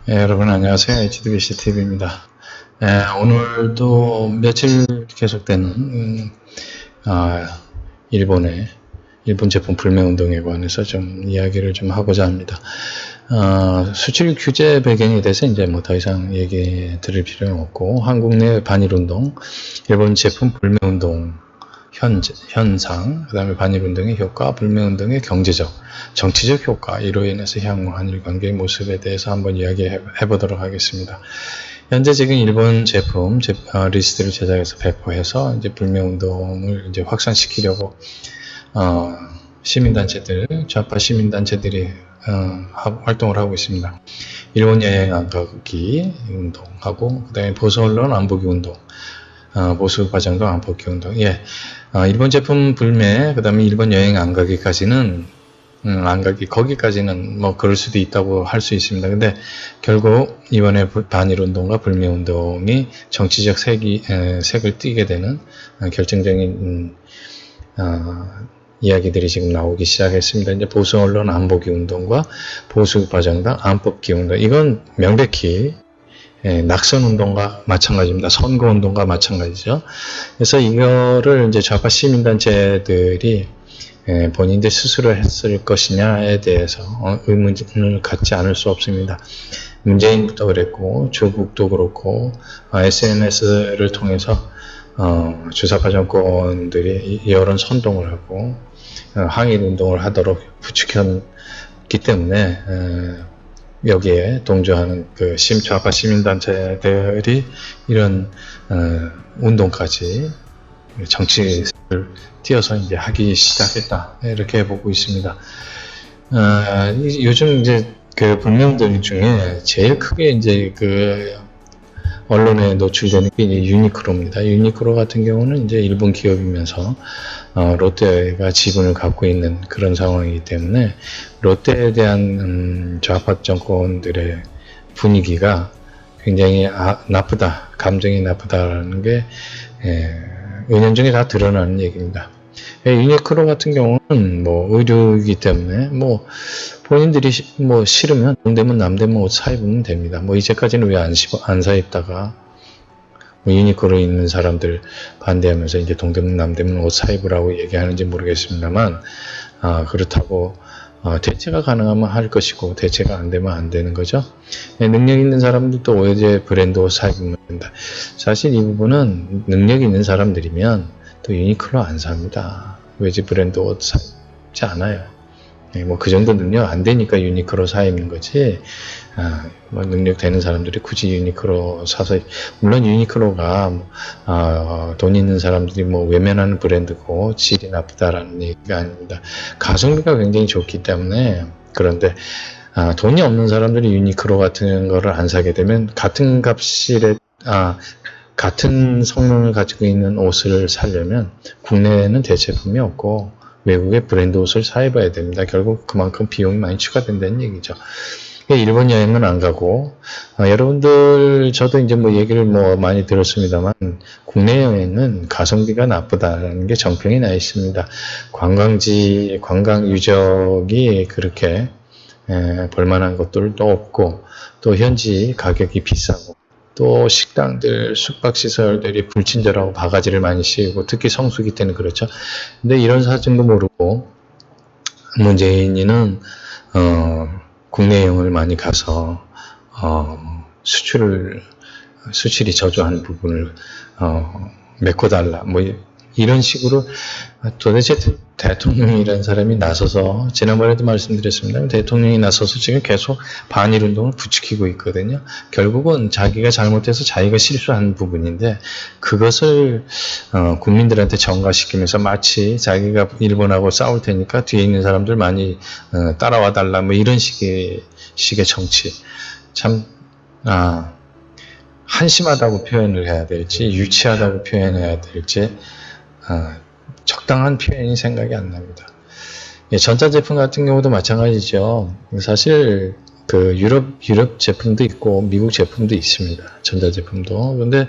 여러분 안녕하세요. HDBC TV입니다. 오늘도 며칠 계속되는 일본 제품 불매운동에 관해서 좀 이야기를 좀 하고자 합니다. 수출 규제 배경에 대해서 이제 뭐 더 이상 얘기 드릴 필요는 없고, 한국 내 반일운동, 일본 제품 불매운동 현상, 그 다음에 반일운동의 효과, 불매운동의 경제적, 정치적 효과, 이로 인해서 향후 한일 관계의 모습에 대해서 한번 이야기해 보도록 하겠습니다. 현재 지금 일본 제품 리스트를 제작해서 배포해서 이제 불매운동을 이제 확산시키려고 좌파 시민단체들이 활동을 하고 있습니다. 일본 여행 안 가기 운동하고, 그 다음에 보수 언론 안 보기 운동, 보수 과정도 안 보기 운동. 일본 제품 불매, 그 다음에 일본 여행 안 가기까지는, 거기까지는 뭐 그럴 수도 있다고 할 수 있습니다. 근데 결국 이번에 반일운동과 불매운동이 정치적 색을 띠게 되는 결정적인 이야기들이 지금 나오기 시작했습니다. 이제 보수 언론 안 보기 운동과 보수 과정당 안 뽑기 운동, 이건 명백히 낙선 운동과 마찬가지입니다. 선거 운동과 마찬가지죠. 그래서 이거를 이제 좌파 시민단체들이 본인들 스스로 했을 것이냐에 대해서 의문을 갖지 않을 수 없습니다. 문재인부터 그랬고, 조국도 그렇고, SNS를 통해서 주사파 정권들이 여론 선동을 하고 항일 운동을 하도록 부추겼기 때문에 여기에 동조하는 그 좌파 시민단체들이 이런 운동까지 정치를 띄어서 이제 하기 시작했다, 이렇게 보고 있습니다. 요즘 이제 그 불매운동 중에 제일 크게 이제 그 언론에 노출되는 게 유니크로입니다. 유니크로 같은 경우는 이제 일본 기업이면서 롯데가 지분을 갖고 있는 그런 상황이기 때문에 롯데에 대한 좌파 정권들의 분위기가 굉장히 나쁘다, 감정이 나쁘다라는 게 은연중에 다 드러나는 얘기입니다. 유니크로 같은 경우는 뭐 의류이기 때문에 뭐 본인들이 뭐 싫으면 동대문 남대문 옷 사 입으면 됩니다. 뭐 이제까지는 왜 안 사 입다가 뭐 유니크로에 있는 사람들 반대하면서 이제 동대문 남대문 옷 사 입으라고 얘기하는지 모르겠습니다만, 그렇다고 대체가 가능하면 할 것이고 대체가 안 되면 안 되는 거죠. 능력 있는 사람들도 오해제 브랜드 옷 사 입으면 된다. 사실 이 부분은 능력 있는 사람들이면 또 유니크로 안 삽니다. 외제 브랜드 옷 사 입지 않아요. 뭐 그 정도 능력 안 되니까 유니크로 사 입는 거지, 뭐 능력 되는 사람들이 굳이 유니크로 사서, 물론 유니크로가 돈 있는 사람들이 뭐 외면하는 브랜드고 질이 나쁘다라는 얘기가 아닙니다. 가성비가 굉장히 좋기 때문에. 그런데 돈이 없는 사람들이 유니크로 같은 거를 안 사게 되면 같은 값실에 같은 성능을 가지고 있는 옷을 사려면 국내에는 대체품이 없고 외국의 브랜드 옷을 사 입어야 됩니다. 결국 그만큼 비용이 많이 추가된다는 얘기죠. 일본 여행은 안 가고, 여러분들, 저도 이제 뭐 얘기를 뭐 많이 들었습니다만, 국내 여행은 가성비가 나쁘다는 게 정평이 나 있습니다. 관광 유적이 그렇게 볼만한 것들도 없고, 또 현지 가격이 비싸고, 또 식당들, 숙박시설들이 불친절하고 바가지를 많이 씌우고, 특히 성수기 때는 그렇죠. 근데 이런 사정도 모르고 문재인이는 국내 여행을 많이 가서 수출이 저조한 부분을 메꿔달라, 뭐 이런 식으로. 도대체 대통령이라는 사람이 나서서, 지난번에도 말씀드렸습니다. 대통령이 나서서 지금 계속 반일운동을 부추기고 있거든요. 결국은 자기가 잘못해서 자기가 실수한 부분인데, 그것을 국민들한테 전가시키면서 마치 자기가 일본하고 싸울 테니까 뒤에 있는 사람들 많이 따라와 달라, 뭐 이런 식의 정치. 참 한심하다고 표현을 해야 될지 유치하다고 표현해야 될지 적당한 표현이 생각이 안 납니다. 전자제품 같은 경우도 마찬가지죠. 사실 그 유럽 제품도 있고 미국 제품도 있습니다. 전자제품도. 근데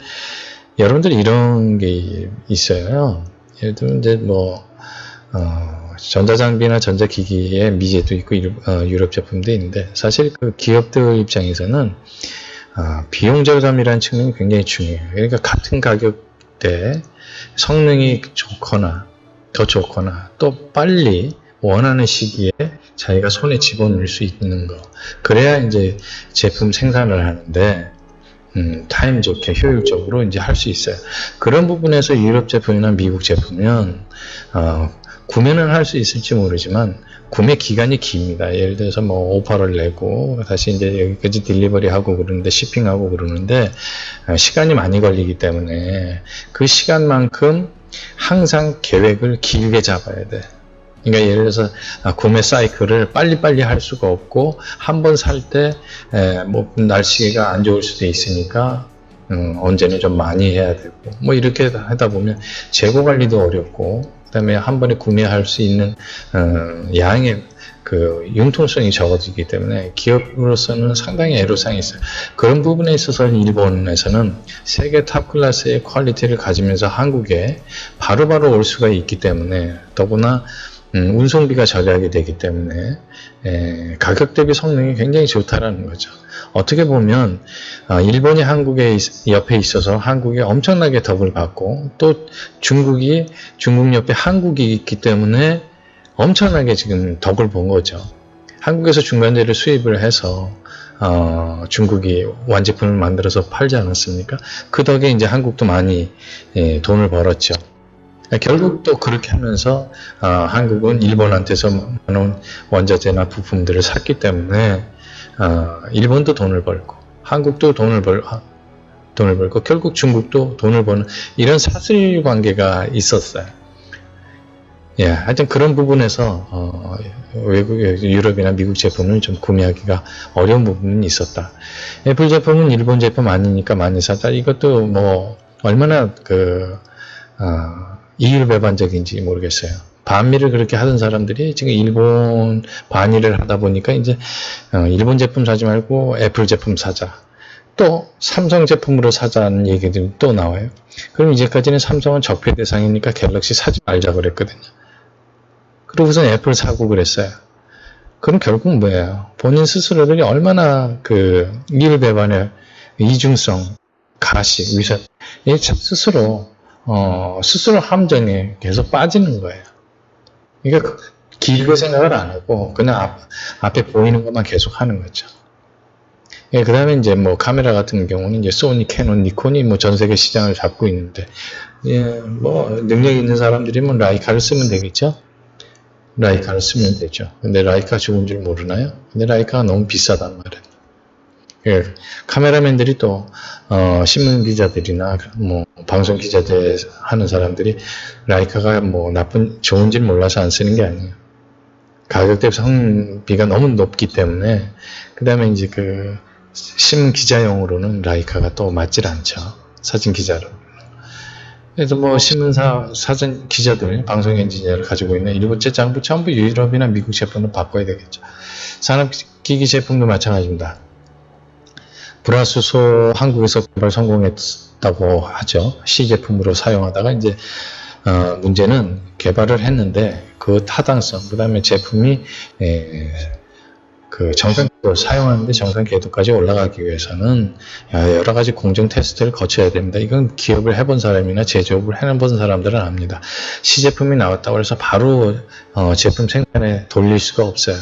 여러분들 이런 게 있어요. 예를 들면 이제 전자장비나 전자기기에 미제도 있고 유럽 제품도 있는데 사실 그 기업들 입장에서는 비용 절감이라는 측면이 굉장히 중요해요. 그러니까 같은 가격대 성능이 좋거나 더 좋거나 또 빨리 원하는 시기에 자기가 손에 집어넣을 수 있는 거. 그래야 이제 제품 생산을 하는데 타임 좋게 효율적으로 이제 할 수 있어요. 그런 부분에서 유럽 제품이나 미국 제품은 구매는 할 수 있을지 모르지만 구매 기간이 깁니다. 예를 들어서 오퍼를 내고 다시 이제 여기까지 딜리버리 하고 그러는데 shipping하고 그러는데 시간이 많이 걸리기 때문에 그 시간만큼 항상 계획을 길게 잡아야 돼. 그러니까 예를 들어서 구매 사이클을 빨리빨리 할 수가 없고 한 번 살 때 날씨가 안 좋을 수도 있으니까 언제는 좀 많이 해야 되고 이렇게 하다 보면 재고 관리도 어렵고 그다음에 한 번에 구매할 수 있는 양의 그 융통성이 적어지기 때문에 기업으로서는 상당히 애로사항이 있어요. 그런 부분에 있어서 일본에서는 세계 탑 클래스의 퀄리티를 가지면서 한국에 바로바로 올 수가 있기 때문에 더구나 운송비가 절약이 되기 때문에 가격 대비 성능이 굉장히 좋다라는 거죠. 어떻게 보면 일본이 한국에 옆에 있어서 한국이 엄청나게 덕을 받고 또 중국 옆에 한국이 있기 때문에 엄청나게 지금 덕을 본 거죠. 한국에서 중간재를 수입을 해서 중국이 완제품을 만들어서 팔지 않았습니까? 그 덕에 이제 한국도 많이 돈을 벌었죠. 결국 또 그렇게 하면서 한국은 일본한테서 많은 원자재나 부품들을 샀기 때문에 일본도 돈을 벌고 한국도 돈을 벌고 결국 중국도 돈을 버는 이런 사슬 관계가 있었어요. 하여튼 그런 부분에서 외국 유럽이나 미국 제품을 좀 구매하기가 어려운 부분이 있었다. 애플 제품은 일본 제품 아니니까 많이 사다. 이것도 얼마나 이율배반적인지 모르겠어요. 반미를 그렇게 하던 사람들이 지금 일본 반일을 하다 보니까 이제 일본 제품 사지 말고 애플 제품 사자. 또 삼성 제품으로 사자는 얘기들이 또 나와요. 그럼 이제까지는 삼성은 적폐 대상이니까 갤럭시 사지 말자 그랬거든요. 그러고선 애플 사고 그랬어요. 그럼 결국 뭐예요? 본인 스스로들이 얼마나 이율배반의 이중성, 가식, 위선, 스스로 함정에 계속 빠지는 거예요. 그러니까 길게 생각을 안 하고 그냥 앞에 보이는 것만 계속 하는 거죠. 그 다음에 이제 카메라 같은 경우는 이제 소니, 캐논, 니콘이 전 세계 시장을 잡고 있는데, 능력 있는 사람들이면 라이카를 쓰면 되겠죠? 라이카를 쓰면 되죠. 근데 라이카 좋은 줄 모르나요? 근데 라이카가 너무 비싸단 말이에요. 카메라맨들이 또 신문 기자들이나 방송 기자들 하는 사람들이 라이카가 좋은 줄 몰라서 안 쓰는 게 아니에요. 가격 대비 성비가 너무 높기 때문에 그 다음에 이제 신문 기자용으로는 라이카가 또 맞질 않죠. 사진 기자로. 그래서 신문사 사진 기자들, 방송 엔지니어를 가지고 있는 일본제 장부 전부 유럽이나 미국 제품을 바꿔야 되겠죠. 산업기기 제품도 마찬가지입니다. 불화수소 한국에서 개발 성공했다고 하죠. 시제품으로 사용하다가 이제 문제는 개발을 했는데 그 타당성, 그 다음에 제품이 정상 궤도 사용하는데 정상 궤도까지 올라가기 위해서는 여러 가지 공정 테스트를 거쳐야 됩니다. 이건 기업을 해본 사람이나 제조업을 해본 사람들은 압니다. 시제품이 나왔다고 해서 바로 제품 생산에 돌릴 수가 없어요.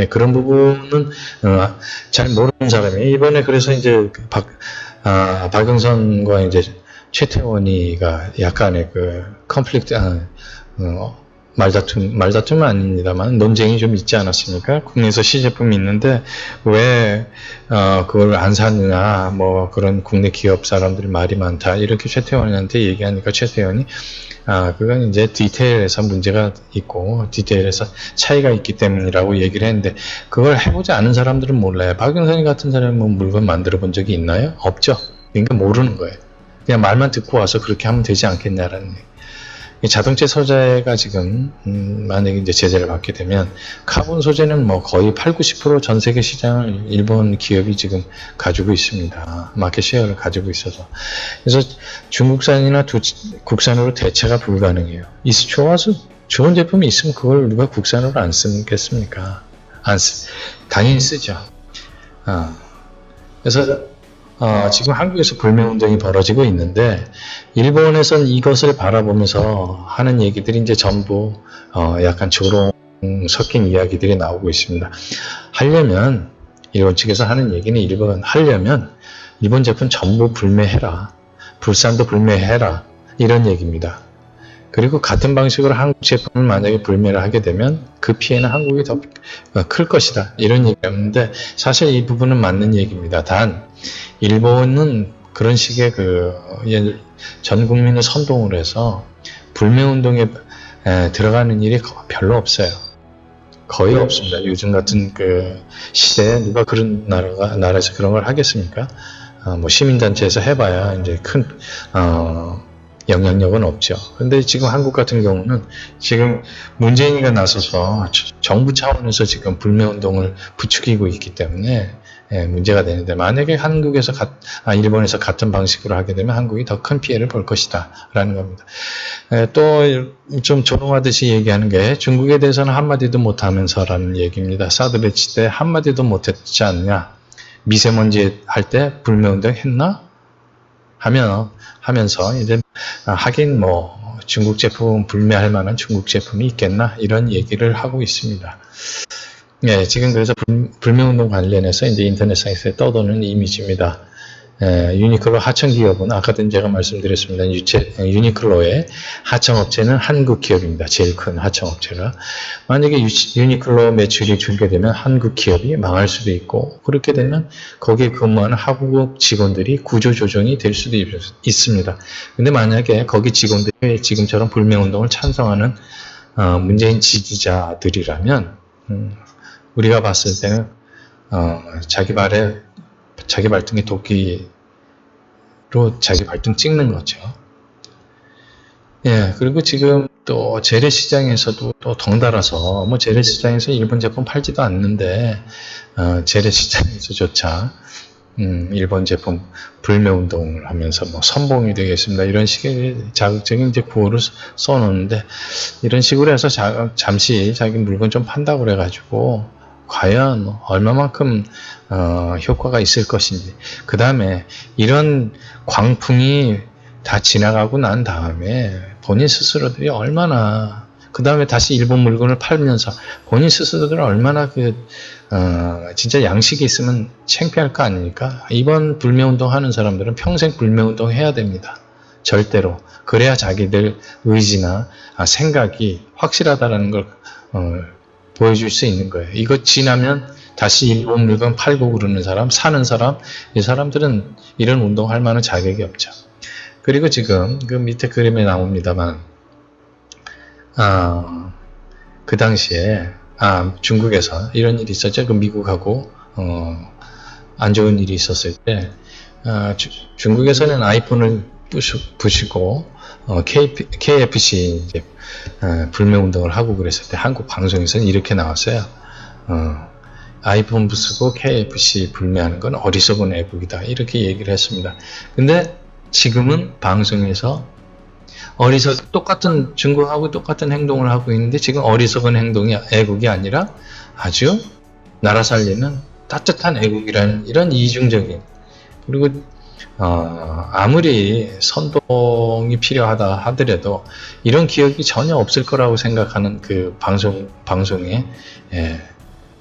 그런 부분은 잘 모르는 사람이 이번에 그래서 이제 박영선과 이제 최태원이가 약간의 컨플릭트 말다툼은 아닙니다만 논쟁이 좀 있지 않았습니까? 국내에서 시제품이 있는데 왜 그걸 안 사느냐, 그런 국내 기업 사람들이 말이 많다 이렇게 최태원이한테 얘기하니까 최태원이 그건 이제 디테일에서 문제가 있고 디테일에서 차이가 있기 때문이라고 얘기를 했는데 그걸 해보지 않은 사람들은 몰라요. 박영선이 같은 사람이 물건 만들어 본 적이 있나요? 없죠. 그러니까 모르는 거예요. 그냥 말만 듣고 와서 그렇게 하면 되지 않겠냐라는 얘기. 이 자동차 소재가 지금 만약에 이제 제재를 받게 되면 카본 소재는 뭐 거의 8, 90%전 세계 시장을 일본 기업이 지금 가지고 있습니다. 마켓 쉐어를 가지고 있어서. 그래서 중국산이나 국산으로 대체가 불가능해요. 좋아서 좋은 제품이 있으면 그걸 누가 국산으로 안 쓰겠습니까? 당연히 쓰죠. 그래서 지금 한국에서 불매운동이 벌어지고 있는데, 일본에선 이것을 바라보면서 하는 얘기들이 이제 전부, 약간 조롱 섞인 이야기들이 나오고 있습니다. 일본 측에서 하는 얘기는 일본 제품 전부 불매해라. 불산도 불매해라. 이런 얘기입니다. 그리고 같은 방식으로 한국 제품을 만약에 불매를 하게 되면 그 피해는 한국이 더 클 것이다. 이런 얘기였는데 사실 이 부분은 맞는 얘기입니다. 단 일본은 그런 식의 전 국민을 선동을 해서 불매운동에 들어가는 일이 별로 없어요. 거의 없습니다. 요즘 같은 시대에 누가 그런 나라에서 그런 걸 하겠습니까? 뭐 시민단체에서 해봐야 이제 큰 영향력은 없죠. 근데 지금 한국 같은 경우는 지금 문재인이가 나서서 정부 차원에서 지금 불매운동을 부추기고 있기 때문에 문제가 되는데, 만약에 일본에서 같은 방식으로 하게 되면 한국이 더 큰 피해를 볼 것이다 라는 겁니다. 또 좀 조롱하듯이 얘기하는 게 중국에 대해서는 한마디도 못하면서라는 얘기입니다. 사드 배치 때 한마디도 못했지 않냐, 미세먼지 할 때 불매운동 했나 하면서 이제 하긴 뭐 중국 제품 불매할 만한 중국 제품이 있겠나 이런 얘기를 하고 있습니다. 지금 그래서 불매운동 관련해서 이제 인터넷상에서 떠도는 이미지입니다. 유니클로 하청 기업은 아까도 제가 말씀드렸습니다. 유니클로의 하청 업체는 한국 기업입니다. 제일 큰 하청 업체가. 만약에 유니클로 매출이 줄게 되면 한국 기업이 망할 수도 있고, 그렇게 되면 거기에 근무하는 한국 직원들이 구조조정이 될 수도 있습니다. 근데 만약에 거기 직원들이 지금처럼 불매운동을 찬성하는 문재인 지지자들이라면 우리가 봤을 때는 자기 발등에 도끼로 자기 발등 찍는 거죠. 그리고 지금 또 재래시장에서도 또 덩달아서 재래시장에서 일본 제품 팔지도 않는데 재래시장에서조차 일본 제품 불매운동을 하면서 선봉이 되겠습니다. 이런 식의 자극적인 이제 구호를 써놓는데, 이런 식으로 해서 잠시 자기 물건 좀 판다고 그래가지고 과연 얼마만큼 효과가 있을 것인지, 그 다음에 이런 광풍이 다 지나가고 난 다음에 본인 스스로들이 얼마나, 그 다음에 다시 일본 물건을 팔면서 본인 스스로들은 얼마나 진짜 양식이 있으면 창피할 거 아닙니까? 이번 불매운동 하는 사람들은 평생 불매운동 해야 됩니다. 절대로. 그래야 자기들 의지나 생각이 확실하다는 걸 보여줄 수 있는 거예요. 이거 지나면 다시 일본 물건 팔고 그러는 사람, 사는 사람, 이 사람들은 이런 운동할 만한 자격이 없죠. 그리고 지금 그 밑에 그림에 나옵니다만, 그 당시에 중국에서 이런 일이 있었죠. 미국하고 안 좋은 일이 있었을 때 중국에서는 아이폰을 부시고 KFC 이제 불매운동을 하고 그랬을 때 한국 방송에서는 이렇게 나왔어요. 아이폰 부수고 KFC 불매하는 건 어리석은 애국이다, 이렇게 얘기를 했습니다. 근데 지금은 방송에서 똑같은 중국하고 똑같은 행동을 하고 있는데, 지금 어리석은 행동이 애국이 아니라 아주 나라 살리는 따뜻한 애국이라는 이런 이중적인, 그리고 아무리 선동이 필요하다 하더라도 이런 기억이 전혀 없을 거라고 생각하는 그 방송의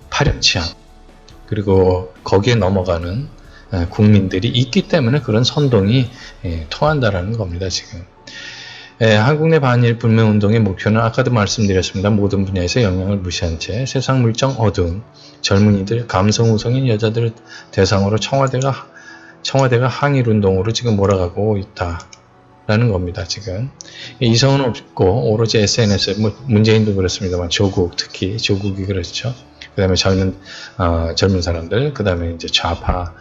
파렴치함, 그리고 거기에 넘어가는 국민들이 있기 때문에 그런 선동이 통한다라는 겁니다. 지금 한국 내 반일 불매운동의 목표는 아까도 말씀드렸습니다. 모든 분야에서 영향을 무시한 채 세상 물정 어두운 젊은이들, 감성우성인 여자들을 대상으로 청와대가 항일운동으로 지금 몰아가고 있다라는 겁니다. 지금 이성은 없고 오로지 SNS, 문재인도 그렇습니다만 특히 조국이 그렇죠. 그 다음에 젊은 사람들, 그 다음에 이제 좌파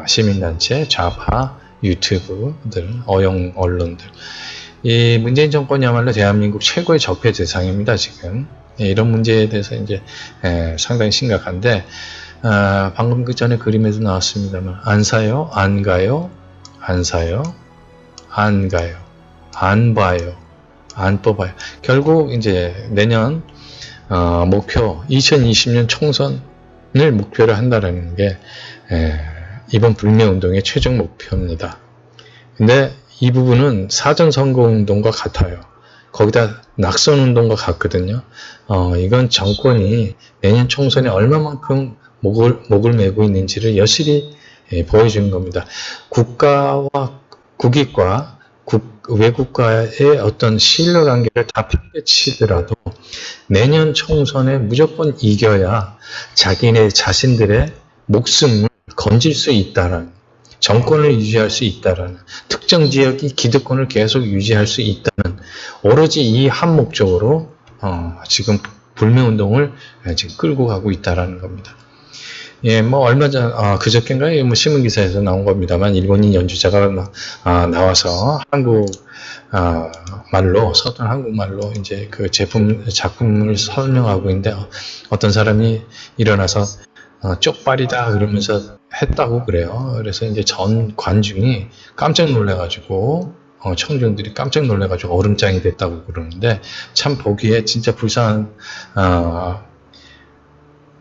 시민단체, 좌파 유튜브들, 어용 언론들, 이 문재인 정권이야말로 대한민국 최고의 적폐 대상입니다, 지금. 예, 이런 문제에 대해서 이제 상당히 심각한데, 방금 그 전에 그림에도 나왔습니다만, 안 사요? 안 가요? 안 사요? 안 가요? 안 봐요? 안 뽑아요? 결국 이제 내년 목표 2020년 총선을 목표로 한다라는 게 이번 불매운동의 최종 목표입니다. 근데 이 부분은 사전 선거운동과 같아요. 거기다 낙선운동과 같거든요. 이건 정권이 내년 총선에 얼마만큼 목을 메고 있는지를 여실히 보여주는 겁니다. 국익과 외국과의 어떤 신뢰관계를 다 팽개치더라도 내년 총선에 무조건 이겨야 자기네 자신들의 목숨을 건질 수 있다는, 정권을 유지할 수 있다는, 특정 지역이 기득권을 계속 유지할 수 있다는, 오로지 이 한 목적으로 지금 불매운동을 지금 끌고 가고 있다는 겁니다. 예, 뭐 얼마 전 그저께인가요? 뭐 신문 기사에서 나온 겁니다만, 일본인 연주자가 나와서 한국 말로, 서툰 한국말로 이제 그 작품을 설명하고 있는데, 어떤 사람이 일어나서 쪽발이다 그러면서 했다고 그래요. 그래서 이제 전 관중이 깜짝 놀래가지고, 청중들이 깜짝 놀래가지고 얼음장이 됐다고 그러는데, 참 보기에 진짜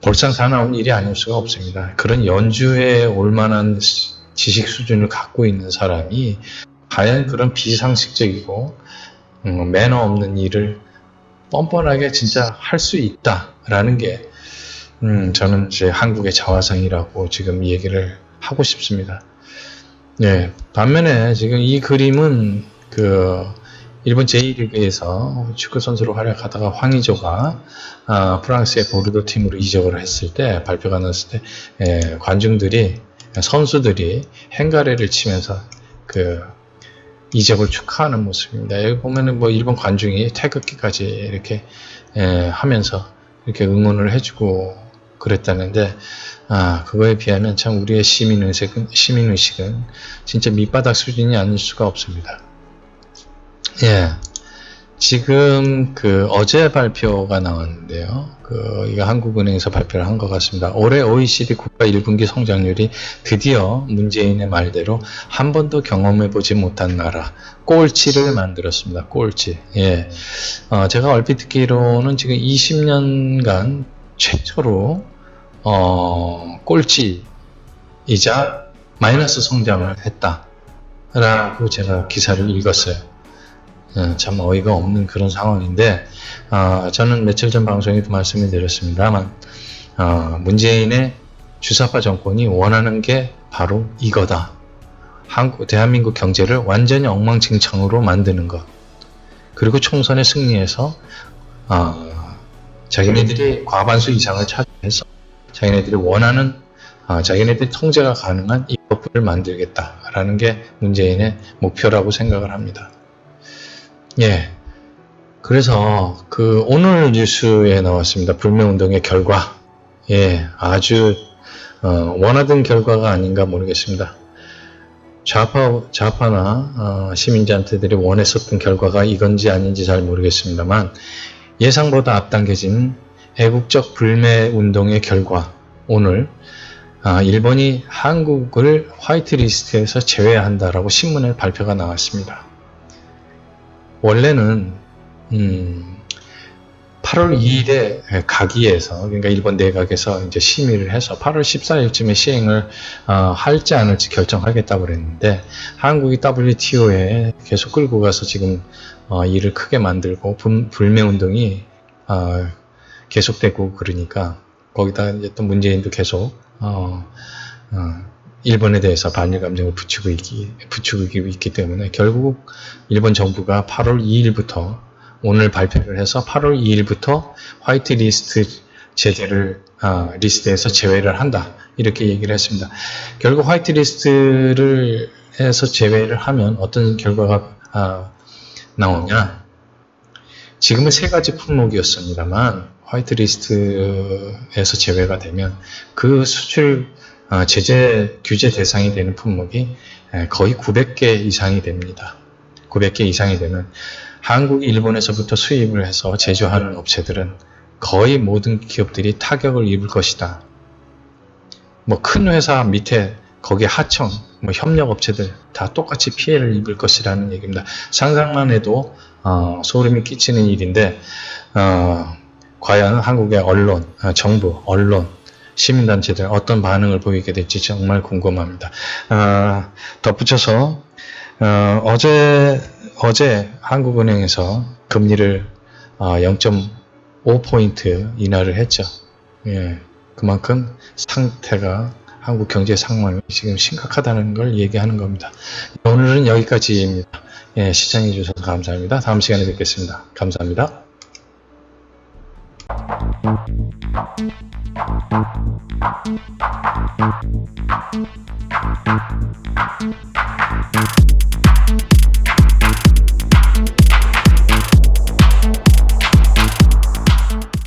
볼상사나운 일이 아닐 수가 없습니다. 그런 연주에 올만한 지식 수준을 갖고 있는 사람이 과연 그런 비상식적이고 매너 없는 일을 뻔뻔하게 진짜 할 수 있다라는 게 저는 제 한국의 자화상이라고 지금 얘기를 하고 싶습니다. 예, 반면에 지금 이 그림은 일본 제1리그에서 축구 선수로 활약하다가 황의조가 프랑스의 보르도 팀으로 이적을 했을 때, 발표가 났을 때 선수들이 행가래를 치면서 이적을 축하하는 모습입니다. 여기 보면은 뭐 일본 관중이 태극기까지 이렇게 하면서 이렇게 응원을 해주고 그랬다는데, 그거에 비하면 참 우리의 시민의식은 진짜 밑바닥 수준이 아닐 수가 없습니다. 예. 지금 어제 발표가 나왔는데요. 이거 한국은행에서 발표를 한 것 같습니다. 올해 OECD 국가 1분기 성장률이 드디어 문재인의 말대로 한 번도 경험해보지 못한 나라, 꼴찌를 만들었습니다. 꼴찌. 예. 제가 얼핏 듣기로는 지금 20년간 최초로, 꼴찌이자 마이너스 성장을 했다라고 제가 기사를 읽었어요. 참 어이가 없는 그런 상황인데, 저는 며칠 전 방송에도 말씀을 드렸습니다만, 문재인의 주사파 정권이 원하는 게 바로 이거다. 대한민국 경제를 완전히 엉망진창으로 만드는 것. 그리고 총선에 승리해서 자기네들이 과반수 이상을 차지해서 자기네들이 원하는, 자기네들이 통제가 가능한 입법부를 만들겠다라는 게 문재인의 목표라고 생각을 합니다. 예. 그래서 오늘 뉴스에 나왔습니다. 불매운동의 결과. 예. 아주 원하던 결과가 아닌가 모르겠습니다. 좌파나 시민단체들이 원했었던 결과가 이건지 아닌지 잘 모르겠습니다만, 예상보다 앞당겨진 애국적 불매운동의 결과, 오늘 일본이 한국을 화이트리스트에서 제외한다라고 신문에 발표가 나왔습니다. 원래는 8월 2일에 가기에서, 그러니까 일본 내각에서 이제 심의를 해서 8월 14일쯤에 시행을 할지 안 할지 결정하겠다고 그랬는데, 한국이 WTO에 계속 끌고 가서 지금 일을 크게 만들고 불매운동이 계속되고 그러니까, 거기다 이제 또 문재인도 계속 일본에 대해서 반일 감정을 붙이고 있기 때문에, 결국 일본 정부가 8월 2일부터, 오늘 발표를 해서 8월 2일부터 화이트 리스트 리스트에서 제외를 한다, 이렇게 얘기를 했습니다. 결국 화이트 리스트를 해서 제외를 하면 어떤 결과가 나오냐, 지금은 3가지 품목이었습니다만 화이트 리스트에서 제외가 되면 그 수출 제재 규제 대상이 되는 품목이 거의 900개 이상이 됩니다. 900개 이상이 되면 한국이 일본에서부터 수입을 해서 제조하는 업체들은 거의 모든 기업들이 타격을 입을 것이다. 뭐 큰 회사 밑에 거기에 하청, 뭐 협력 업체들 다 똑같이 피해를 입을 것이라는 얘기입니다. 상상만 해도 소름이 끼치는 일인데 과연 한국의 언론, 정부, 언론, 시민단체들 어떤 반응을 보이게 될지 정말 궁금합니다. 덧붙여서 어제 한국은행에서 금리를 0.5포인트 인하를 했죠. 예, 그만큼 상태가 한국 경제 상황이 지금 심각하다는 걸 얘기하는 겁니다. 오늘은 여기까지입니다. 예, 시청해 주셔서 감사합니다. 다음 시간에 뵙겠습니다. 감사합니다.